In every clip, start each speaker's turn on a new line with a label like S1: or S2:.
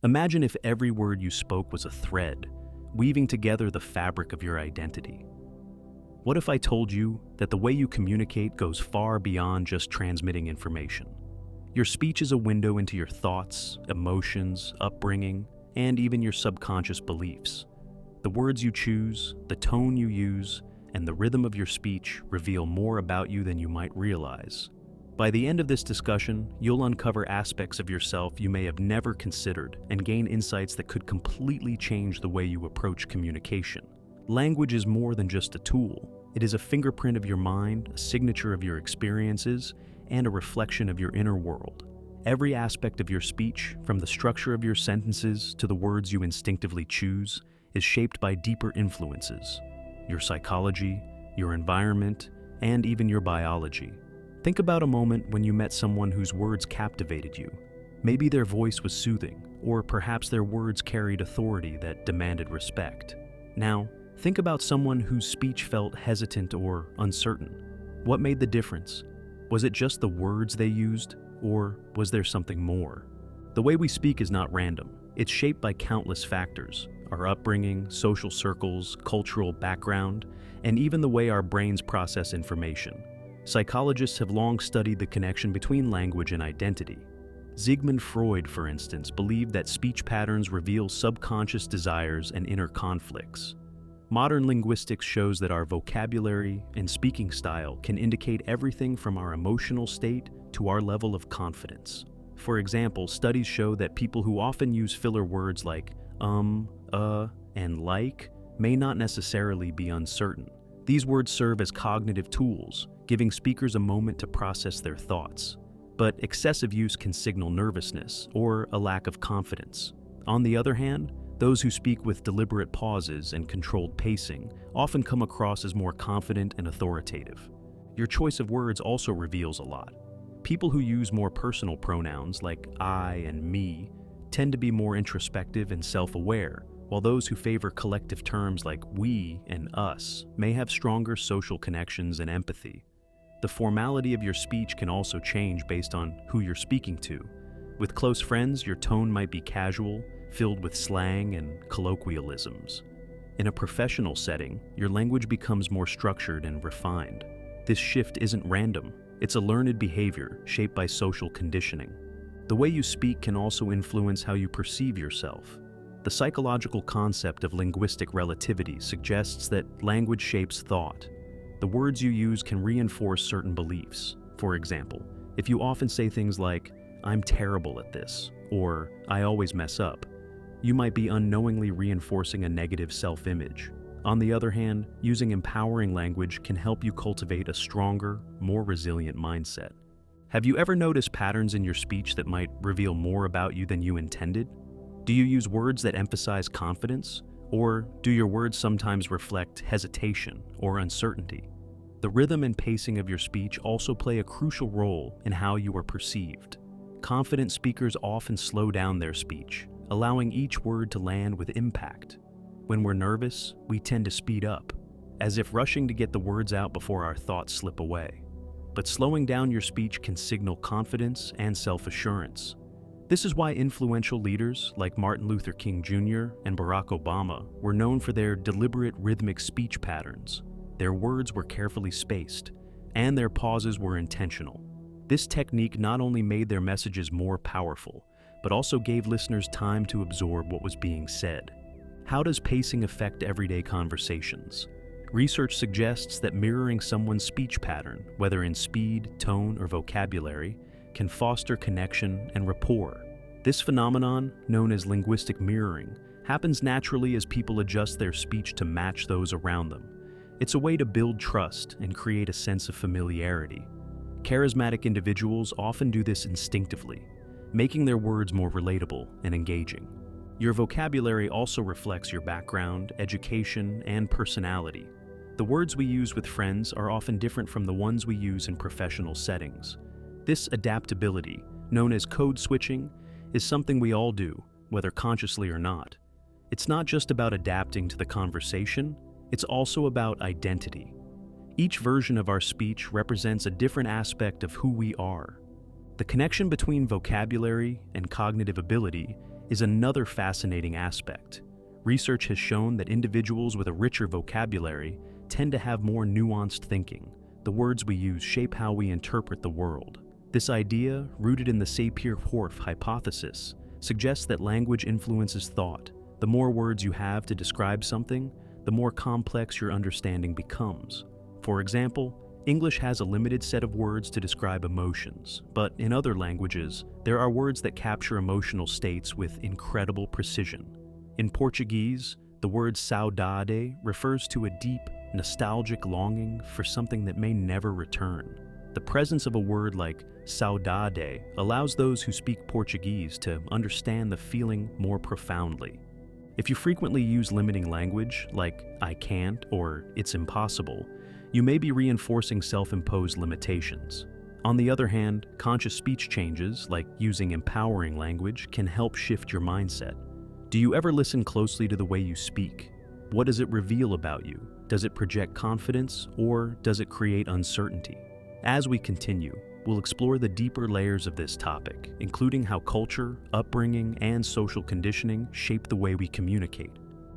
S1: Imagine if every word you spoke was a thread, weaving together the fabric of your identity. What if I told you that the way you communicate goes far beyond just transmitting information? Your speech is a window into your thoughts, emotions, upbringing, and even your subconscious beliefs. The words you choose, the tone you use, and the rhythm of your speech reveal more about you than you might realize. By the end of this discussion, you'll uncover aspects of yourself you may have never considered and gain insights that could completely change the way you approach communication. Language is more than just a tool. It is a fingerprint of your mind, a signature of your experiences, and a reflection of your inner world. Every aspect of your speech, from the structure of your sentences to the words you instinctively choose, is shaped by deeper influences: your psychology, your environment, and even your biology. Think about a moment when you met someone whose words captivated you. Maybe their voice was soothing, or perhaps their words carried authority that demanded respect. Now, think about someone whose speech felt hesitant or uncertain. What made the difference? Was it just the words they used, or was there something more? The way we speak is not random. It's shaped by countless factors: our upbringing, social circles, cultural background, and even the way our brains process information. Psychologists have long studied the connection between language and identity. Sigmund Freud, for instance, believed that speech patterns reveal subconscious desires and inner conflicts. Modern linguistics shows that our vocabulary and speaking style can indicate everything from our emotional state to our level of confidence. For example, studies show that people who often use filler words like and like may not necessarily be uncertain. These words serve as cognitive tools, giving speakers a moment to process their thoughts. But excessive use can signal nervousness or a lack of confidence. On the other hand, those who speak with deliberate pauses and controlled pacing often come across as more confident and authoritative. Your choice of words also reveals a lot. People who use more personal pronouns like I and me tend to be more introspective and self-aware, while those who favor collective terms like we and us may have stronger social connections and empathy. The formality of your speech can also change based on who you're speaking to. With close friends, your tone might be casual, filled with slang and colloquialisms. In a professional setting, your language becomes more structured and refined. This shift isn't random. It's a learned behavior shaped by social conditioning. The way you speak can also influence how you perceive yourself. The psychological concept of linguistic relativity suggests that language shapes thought. The words you use can reinforce certain beliefs. For example, if you often say things like, "I'm terrible at this," or "I always mess up," you might be unknowingly reinforcing a negative self-image. On the other hand, using empowering language can help you cultivate a stronger, more resilient mindset. Have you ever noticed patterns in your speech that might reveal more about you than you intended? Do you use words that emphasize confidence? Or do your words sometimes reflect hesitation or uncertainty? The rhythm and pacing of your speech also play a crucial role in how you are perceived. Confident speakers often slow down their speech, allowing each word to land with impact. When we're nervous, we tend to speed up, as if rushing to get the words out before our thoughts slip away. But slowing down your speech can signal confidence and self-assurance. This is why influential leaders like Martin Luther King Jr. and Barack Obama were known for their deliberate rhythmic speech patterns. Their words were carefully spaced, and their pauses were intentional. This technique not only made their messages more powerful, but also gave listeners time to absorb what was being said. How does pacing affect everyday conversations? Research suggests that mirroring someone's speech pattern, whether in speed, tone, or vocabulary, can foster connection and rapport. This phenomenon, known as linguistic mirroring, happens naturally as people adjust their speech to match those around them. It's a way to build trust and create a sense of familiarity. Charismatic individuals often do this instinctively, making their words more relatable and engaging. Your vocabulary also reflects your background, education, and personality. The words we use with friends are often different from the ones we use in professional settings. This adaptability, known as code switching, is something we all do, whether consciously or not. It's not just about adapting to the conversation, it's also about identity. Each version of our speech represents a different aspect of who we are. The connection between vocabulary and cognitive ability is another fascinating aspect. Research has shown that individuals with a richer vocabulary tend to have more nuanced thinking. The words we use shape how we interpret the world. This idea, rooted in the Sapir-Whorf hypothesis, suggests that language influences thought. The more words you have to describe something, the more complex your understanding becomes. For example, English has a limited set of words to describe emotions, but in other languages, there are words that capture emotional states with incredible precision. In Portuguese, the word saudade refers to a deep, nostalgic longing for something that may never return. The presence of a word like saudade allows those who speak Portuguese to understand the feeling more profoundly. If you frequently use limiting language, like I can't or it's impossible, you may be reinforcing self-imposed limitations. On the other hand, conscious speech changes, like using empowering language, can help shift your mindset. Do you ever listen closely to the way you speak? What does it reveal about you? Does it project confidence, or does it create uncertainty? As we continue, we'll explore the deeper layers of this topic, including how culture, upbringing, and social conditioning shape the way we communicate.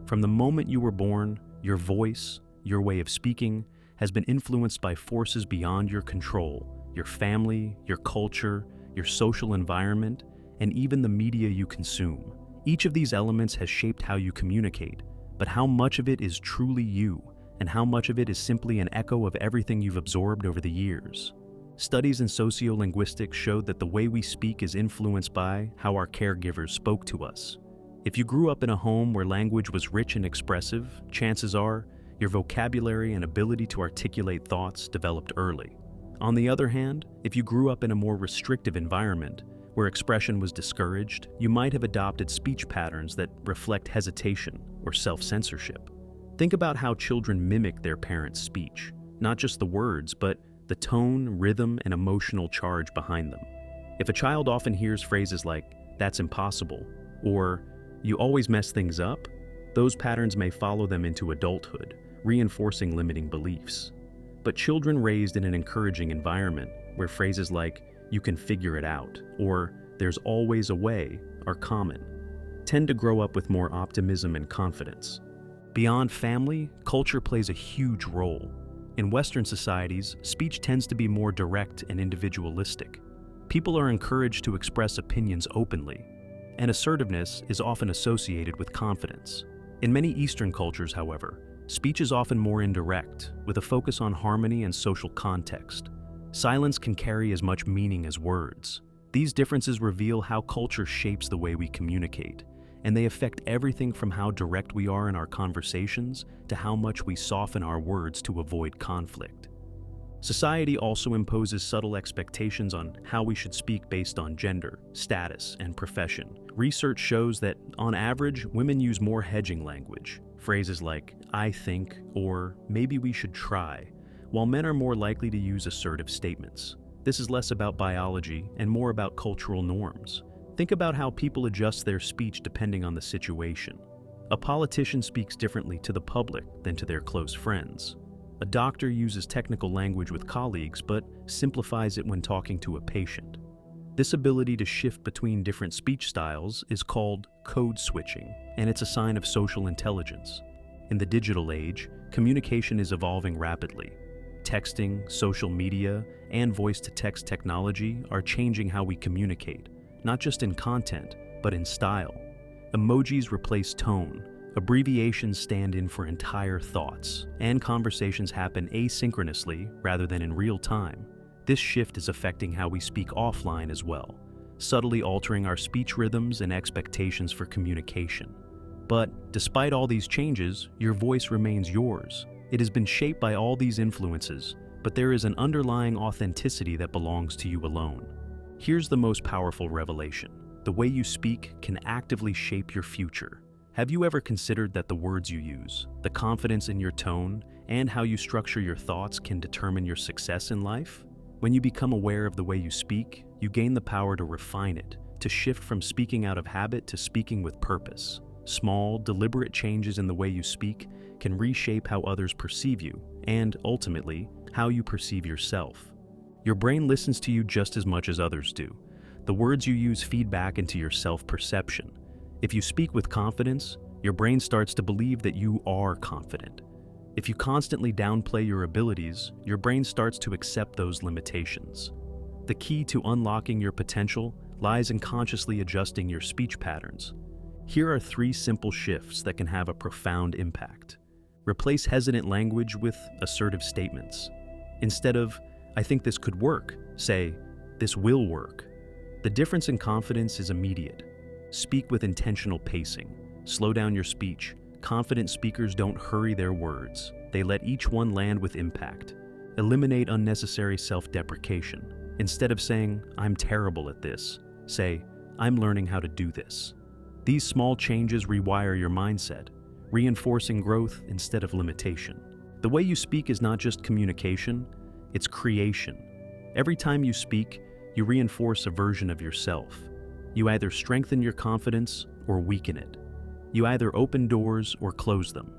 S1: From the moment you were born, your voice, your way of speaking, has been influenced by forces beyond your control: your family, your culture, your social environment, and even the media you consume. Each of these elements has shaped how you communicate, but how much of it is truly you, and how much of it is simply an echo of everything you've absorbed over the years? Studies in sociolinguistics showed that the way we speak is influenced by how our caregivers spoke to us. If you grew up in a home where language was rich and expressive, chances are your vocabulary and ability to articulate thoughts developed early. On the other hand, if you grew up in a more restrictive environment, where expression was discouraged, you might have adopted speech patterns that reflect hesitation or self-censorship. Think about how children mimic their parents' speech, not just the words, but the tone, rhythm, and emotional charge behind them. If a child often hears phrases like, "That's impossible," or "You always mess things up," those patterns may follow them into adulthood, reinforcing limiting beliefs. But children raised in an encouraging environment, where phrases like, "You can figure it out," or "There's always a way," are common, tend to grow up with more optimism and confidence. Beyond family, culture plays a huge role. In Western societies, speech tends to be more direct and individualistic. People are encouraged to express opinions openly, and assertiveness is often associated with confidence. In many Eastern cultures, however, speech is often more indirect, with a focus on harmony and social context. Silence can carry as much meaning as words. These differences reveal how culture shapes the way we communicate, and they affect everything from how direct we are in our conversations to how much we soften our words to avoid conflict. Society also imposes subtle expectations on how we should speak based on gender, status, and profession. Research shows that, on average, women use more hedging language, phrases like, "I think," or "maybe we should try," while men are more likely to use assertive statements. This is less about biology and more about cultural norms. Think about how people adjust their speech depending on the situation. A politician speaks differently to the public than to their close friends. A doctor uses technical language with colleagues but simplifies it when talking to a patient. This ability to shift between different speech styles is called code switching, and it's a sign of social intelligence. In the digital age, communication is evolving rapidly. Texting, social media, and voice-to-text technology are changing how we communicate, not just in content, but in style. Emojis replace tone, abbreviations stand in for entire thoughts, and conversations happen asynchronously rather than in real time. This shift is affecting how we speak offline as well, subtly altering our speech rhythms and expectations for communication. But despite all these changes, your voice remains yours. It has been shaped by all these influences, but there is an underlying authenticity that belongs to you alone. Here's the most powerful revelation: the way you speak can actively shape your future. Have you ever considered that the words you use, the confidence in your tone, and how you structure your thoughts can determine your success in life? When you become aware of the way you speak, you gain the power to refine it, to shift from speaking out of habit to speaking with purpose. Small, deliberate changes in the way you speak can reshape how others perceive you, and ultimately, how you perceive yourself. Your brain listens to you just as much as others do. The words you use feed back into your self-perception. If you speak with confidence, your brain starts to believe that you are confident. If you constantly downplay your abilities, your brain starts to accept those limitations. The key to unlocking your potential lies in consciously adjusting your speech patterns. Here are 3 simple shifts that can have a profound impact. Replace hesitant language with assertive statements. Instead of, "I think this could work," say, "This will work." The difference in confidence is immediate. Speak with intentional pacing. Slow down your speech. Confident speakers don't hurry their words. They let each one land with impact. Eliminate unnecessary self-deprecation. Instead of saying, "I'm terrible at this," say, "I'm learning how to do this." These small changes rewire your mindset, reinforcing growth instead of limitation. The way you speak is not just communication, it's creation. Every time you speak, you reinforce a version of yourself. You either strengthen your confidence or weaken it. You either open doors or close them.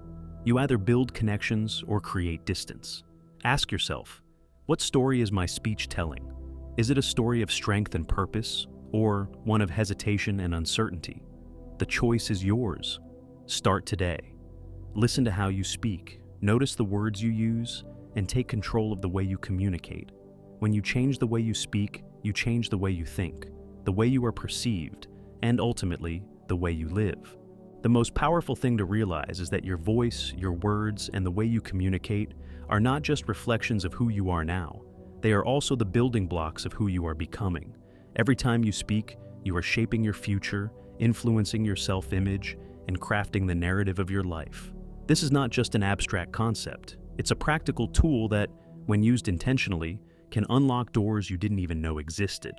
S1: You either build connections or create distance. Ask yourself, what story is my speech telling? Is it a story of strength and purpose, or one of hesitation and uncertainty? The choice is yours. Start today. Listen to how you speak, notice the words you use, and take control of the way you communicate. When you change the way you speak, you change the way you think, the way you are perceived, and ultimately, the way you live. The most powerful thing to realize is that your voice, your words, and the way you communicate are not just reflections of who you are now. They are also the building blocks of who you are becoming. Every time you speak, you are shaping your future, influencing your self-image, and crafting the narrative of your life. This is not just an abstract concept. It's a practical tool that, when used intentionally, can unlock doors you didn't even know existed.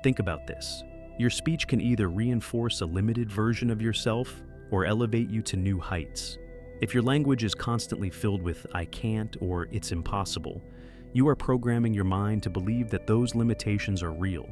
S1: Think about this. Your speech can either reinforce a limited version of yourself or elevate you to new heights. If your language is constantly filled with "I can't" or "it's impossible," you are programming your mind to believe that those limitations are real.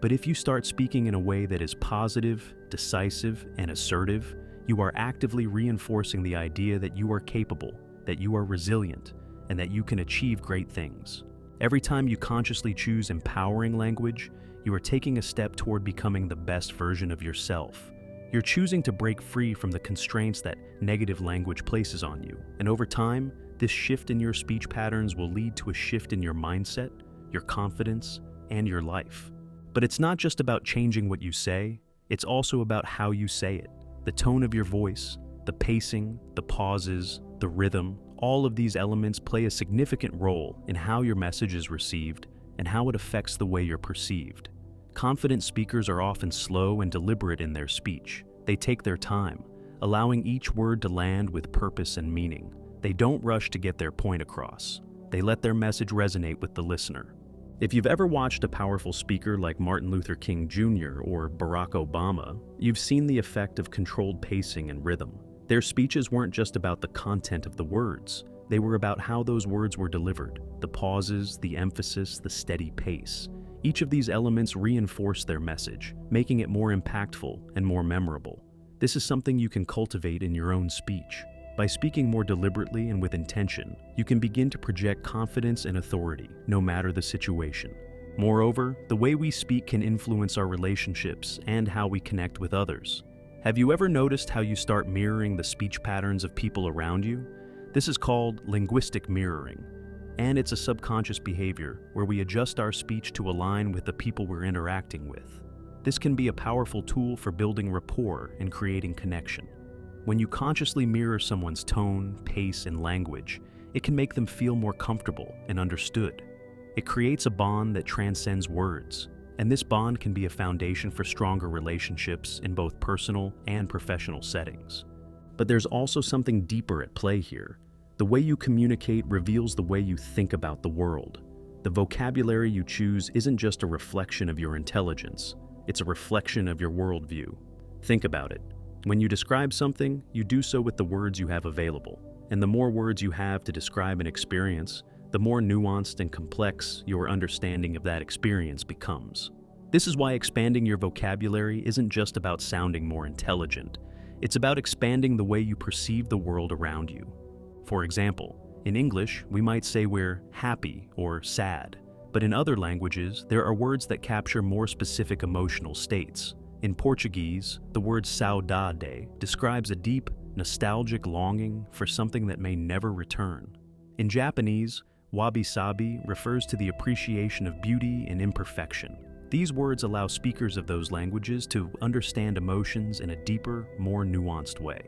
S1: But if you start speaking in a way that is positive, decisive, and assertive, you are actively reinforcing the idea that you are capable, that you are resilient, and that you can achieve great things. Every time you consciously choose empowering language, you are taking a step toward becoming the best version of yourself. You're choosing to break free from the constraints that negative language places on you. And over time, this shift in your speech patterns will lead to a shift in your mindset, your confidence, and your life. But it's not just about changing what you say, it's also about how you say it. The tone of your voice, the pacing, the pauses, the rhythm, all of these elements play a significant role in how your message is received and how it affects the way you're perceived. Confident speakers are often slow and deliberate in their speech. They take their time, allowing each word to land with purpose and meaning. They don't rush to get their point across. They let their message resonate with the listener. If you've ever watched a powerful speaker like Martin Luther King Jr. or Barack Obama, you've seen the effect of controlled pacing and rhythm. Their speeches weren't just about the content of the words. They were about how those words were delivered, the pauses, the emphasis, the steady pace. Each of these elements reinforce their message, making it more impactful and more memorable. This is something you can cultivate in your own speech. By speaking more deliberately and with intention, you can begin to project confidence and authority, no matter the situation. Moreover, the way we speak can influence our relationships and how we connect with others. Have you ever noticed how you start mirroring the speech patterns of people around you? This is called linguistic mirroring, and it's a subconscious behavior where we adjust our speech to align with the people we're interacting with. This can be a powerful tool for building rapport and creating connection. When you consciously mirror someone's tone, pace, and language, it can make them feel more comfortable and understood. It creates a bond that transcends words, and this bond can be a foundation for stronger relationships in both personal and professional settings. But there's also something deeper at play here. The way you communicate reveals the way you think about the world. The vocabulary you choose isn't just a reflection of your intelligence, it's a reflection of your worldview. Think about it. When you describe something, you do so with the words you have available. And the more words you have to describe an experience, the more nuanced and complex your understanding of that experience becomes. This is why expanding your vocabulary isn't just about sounding more intelligent. It's about expanding the way you perceive the world around you. For example, in English, we might say we're happy or sad, but in other languages, there are words that capture more specific emotional states. In Portuguese, the word saudade describes a deep, nostalgic longing for something that may never return. In Japanese, wabi-sabi refers to the appreciation of beauty and imperfection. These words allow speakers of those languages to understand emotions in a deeper, more nuanced way.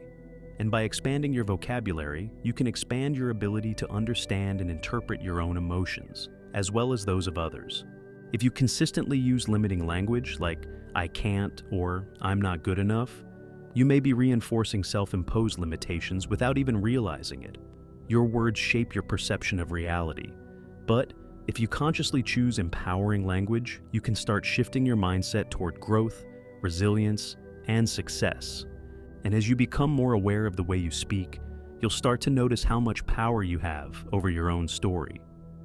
S1: And by expanding your vocabulary, you can expand your ability to understand and interpret your own emotions, as well as those of others. If you consistently use limiting language like I can't or I'm not good enough, you may be reinforcing self-imposed limitations without even realizing it. Your words shape your perception of reality. But if you consciously choose empowering language, you can start shifting your mindset toward growth, resilience, and success. And as you become more aware of the way you speak, you'll start to notice how much power you have over your own story.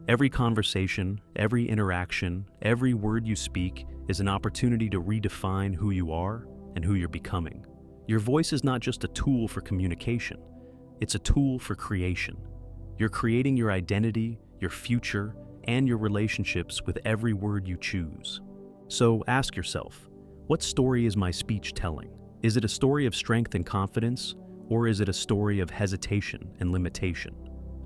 S1: Every conversation, every interaction, every word you speak is an opportunity to redefine who you are and who you're becoming. Your voice is not just a tool for communication, it's a tool for creation. You're creating your identity, your future, and your relationships with every word you choose. So ask yourself, what story is my speech telling? Is it a story of strength and confidence, or is it a story of hesitation and limitation?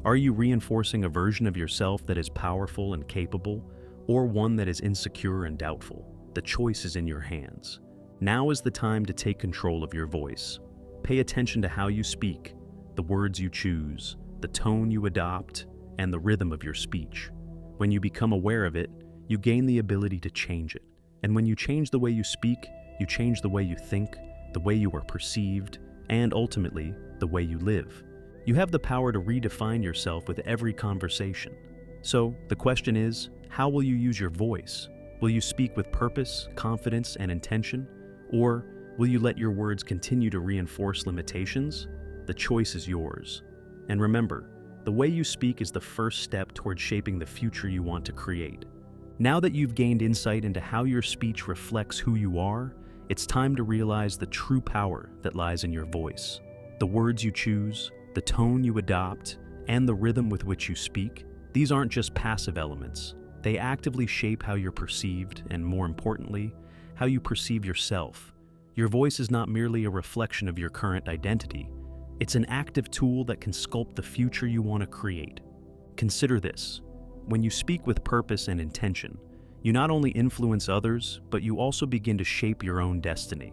S1: Are you reinforcing a version of yourself that is powerful and capable, or one that is insecure and doubtful? The choice is in your hands. Now is the time to take control of your voice. Pay attention to how you speak, the words you choose, the tone you adopt, and the rhythm of your speech. When you become aware of it, you gain the ability to change it. And when you change the way you speak, you change the way you think, the way you are perceived, and ultimately, the way you live. You have the power to redefine yourself with every conversation. So, the question is, how will you use your voice? Will you speak with purpose, confidence, and intention? Or will you let your words continue to reinforce limitations? The choice is yours. And remember, the way you speak is the first step toward shaping the future you want to create. Now that you've gained insight into how your speech reflects who you are, it's time to realize the true power that lies in your voice. The words you choose, the tone you adopt, and the rhythm with which you speak, these aren't just passive elements. They actively shape how you're perceived and, more importantly, how you perceive yourself. Your voice is not merely a reflection of your current identity. It's an active tool that can sculpt the future you want to create. Consider this. When you speak with purpose and intention, you not only influence others, but you also begin to shape your own destiny.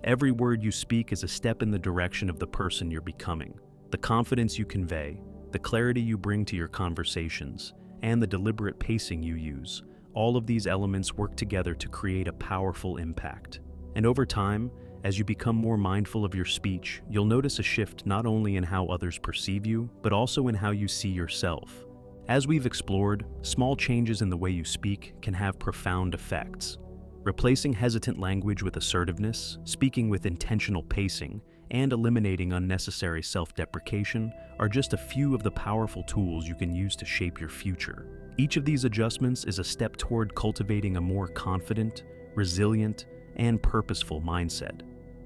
S1: Every word you speak is a step in the direction of the person you're becoming. The confidence you convey, the clarity you bring to your conversations, and the deliberate pacing you use, all of these elements work together to create a powerful impact. And over time, as you become more mindful of your speech, you'll notice a shift not only in how others perceive you, but also in how you see yourself. As we've explored, small changes in the way you speak can have profound effects. Replacing hesitant language with assertiveness, speaking with intentional pacing, and eliminating unnecessary self-deprecation are just a few of the powerful tools you can use to shape your future. Each of these adjustments is a step toward cultivating a more confident, resilient, and purposeful mindset.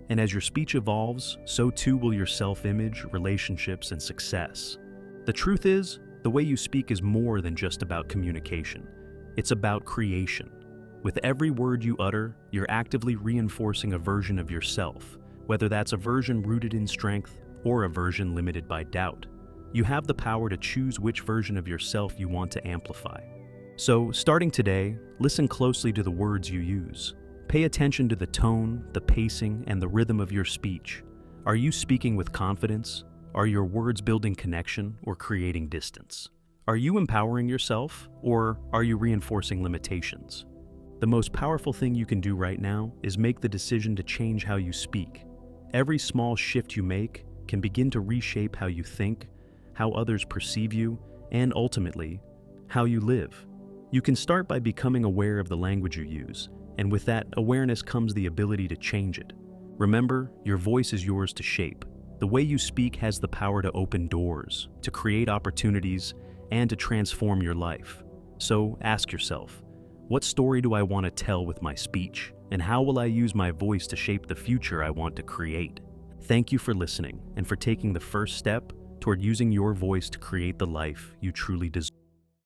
S1: And as your speech evolves, so too will your self-image, relationships, and success. The truth is, the way you speak is more than just about communication. It's about creation. With every word you utter, you're actively reinforcing a version of yourself, whether that's a version rooted in strength or a version limited by doubt. You have the power to choose which version of yourself you want to amplify. So, starting today, listen closely to the words you use. Pay attention to the tone, the pacing, and the rhythm of your speech. Are you speaking with confidence? Are your words building connection or creating distance? Are you empowering yourself, or are you reinforcing limitations? The most powerful thing you can do right now is make the decision to change how you speak. Every small shift you make can begin to reshape how you think, how others perceive you, and ultimately, how you live. You can start by becoming aware of the language you use, and with that awareness comes the ability to change it. Remember, your voice is yours to shape. The way you speak has the power to open doors, to create opportunities, and to transform your life. So ask yourself, what story do I want to tell with my speech, and how will I use my voice to shape the future I want to create? Thank you for listening and for taking the first step toward using your voice to create the life you truly deserve.